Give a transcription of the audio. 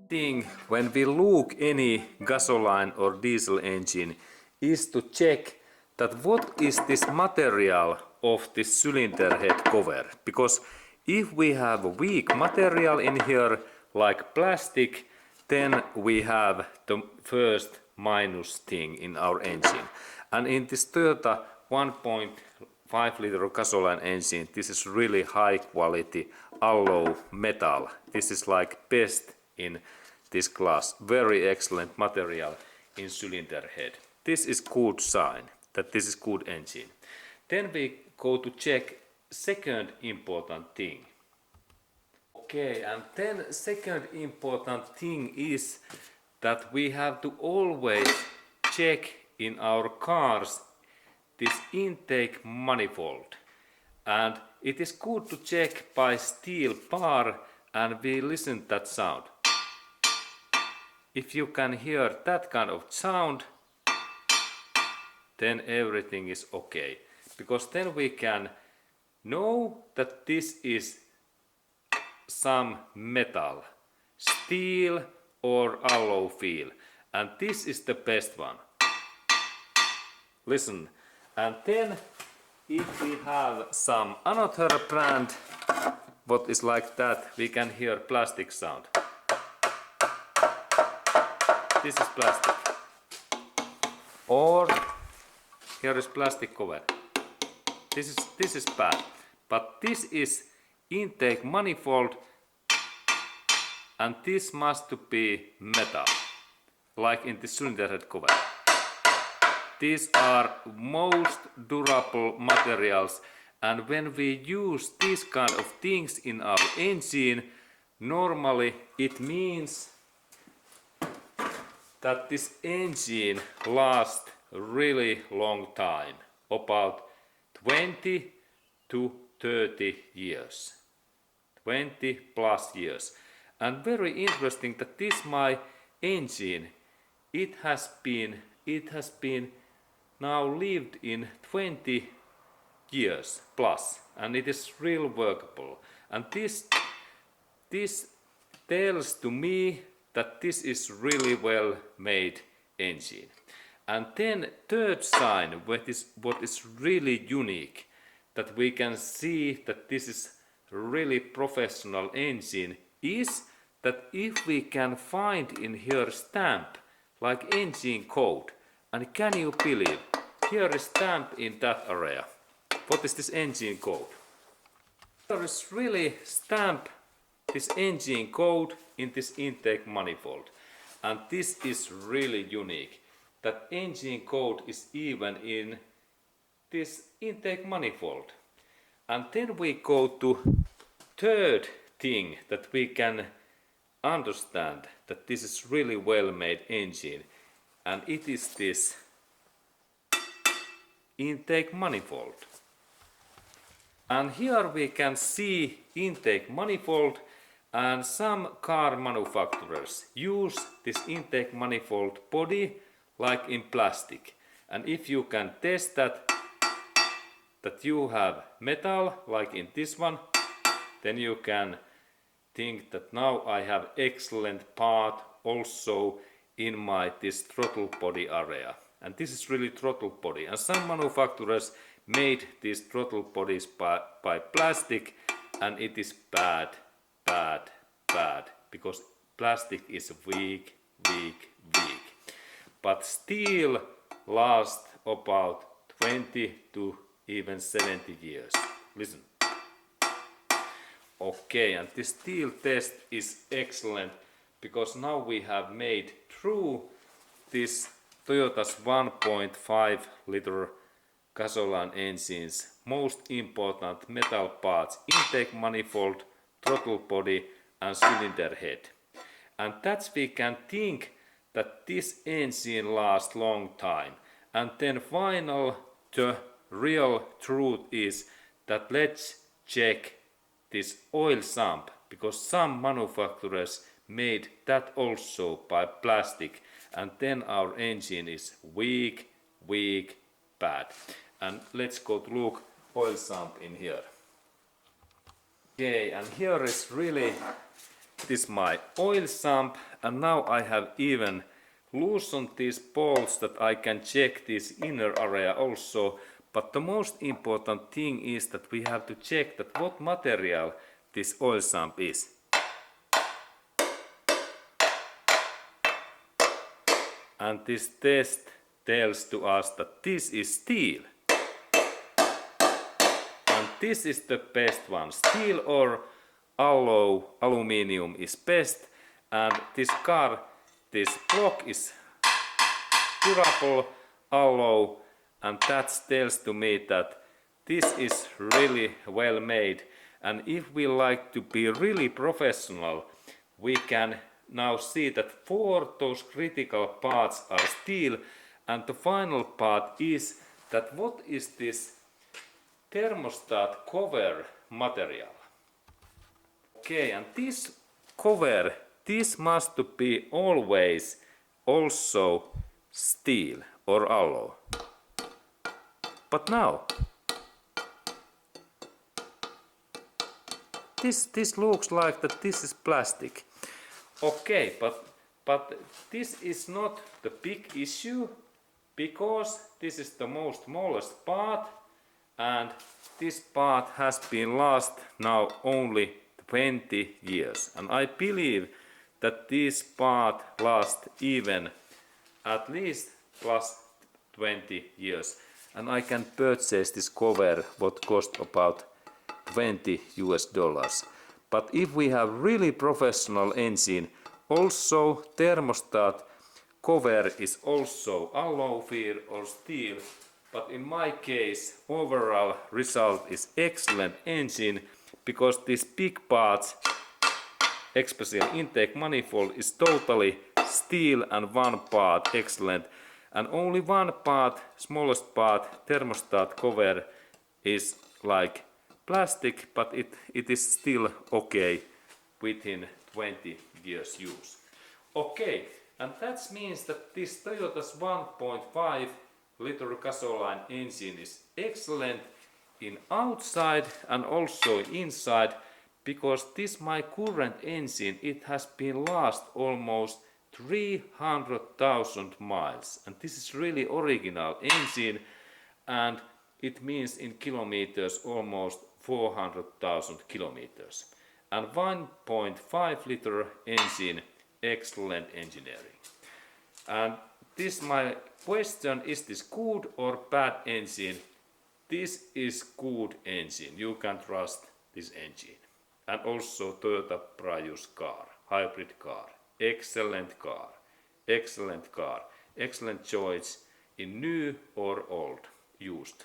Thing when we look any gasoline or diesel engine is to check that what is this material of this cylinder head cover, because if we have a weak material in here like plastic, then we have the first minus thing in our engine. And in this Toyota 1.5 liter gasoline engine, this is really high quality alloy metal. This is like best in this class, very excellent material in cylinder head. This is good sign that this is good engine. Then we go to check second important thing. Okay, and then second important thing is that we have to always check in our cars this intake manifold. And it is good to check by steel bar, and we listen that sound. If you can hear that kind of sound, then everything is okay. Because then we can know that this is some metal, steel or alloy feel. And this is the best one. Listen. And then if we have some another brand, what is like that, we can hear plastic sound. This is plastic. Or here is plastic cover. This is bad. But this is intake manifold, and this must be metal, like in the cylinder head cover. These are most durable materials, and when we use these kind of things in our engine, normally it means that this engine lasts really long time, about 20 to 30 years, 20 plus years. And very interesting that this my engine, it has been now lived in 20 years plus, and it is real workable. And this tells to me that this is really well made engine. And then third sign, what is really unique, that we can see that this is really professional engine, is that if we can find in here stamp like engine code, and can you believe, here is stamp in that area. What is this engine code? There is really stamp this engine code in this intake manifold. And this is really unique, that engine code is even in this intake manifold. And then we go to third thing that we can understand that this is really well made engine, and it is this intake manifold. And here we can see intake manifold, and some car manufacturers use this intake manifold body like in plastic. And if you can test that you have metal like in this one, then you can think that now I have excellent part also in my this throttle body area. And this is really throttle body, and some manufacturers made these throttle bodies by plastic, and it is bad, because plastic is weak. But steel lasts about 20 to even 70 years. Listen. Okay, and this steel test is excellent, because now we have made through this Toyota's 1.5 liter gasoline engines most important metal parts: intake manifold, throttle body and cylinder head. And that's we can think that this engine lasts long time. And then final, the real truth is that let's check this oil sump, because some manufacturers made that also by plastic, and then our engine is weak, bad. And let's go to look oil sump in here. Okay, and here is really this my oil sump, and now I have even loosened these bolts that I can check this inner area also. But the most important thing is that we have to check that what material this oil sump is. And this test tells to us that this is steel. And this is the best one. Steel or aluminium is best. And this block is durable alloy, and that tells to me that this is really well made. And if we like to be really professional, we can now see that 4 those critical parts are steel, and the final part is that what is this thermostat cover material. Okay, and this cover, this must be always also steel or alloy. But now this looks like that this is plastic. Okay, but this is not the big issue, because this is the most smallest part, and this part has been last now only 20 years, and I believe that this part lasts even at least plus 20 years, and I can purchase this cover what cost about $20. But if we have really professional engine, also thermostat cover is also alloy or steel. But in my case, overall result is excellent engine, because these big parts, especially intake manifold, is totally steel, and one part excellent, and only one part, smallest part, thermostat cover, is like plastic, but it is still okay within 20 years use. Okay, and that means that this Toyota's 1.5 liter gasoline engine is excellent in outside and also inside, because this my current engine, it has been last almost 300,000 miles, and this is really original engine, and it means in kilometers almost 400,000 kilometers, and 1.5 liter engine, excellent engineering. And this my question, is this good or bad engine? This is good engine, you can trust this engine. And also Toyota Prius car, hybrid car, excellent car, excellent car, excellent choice in new or old, used.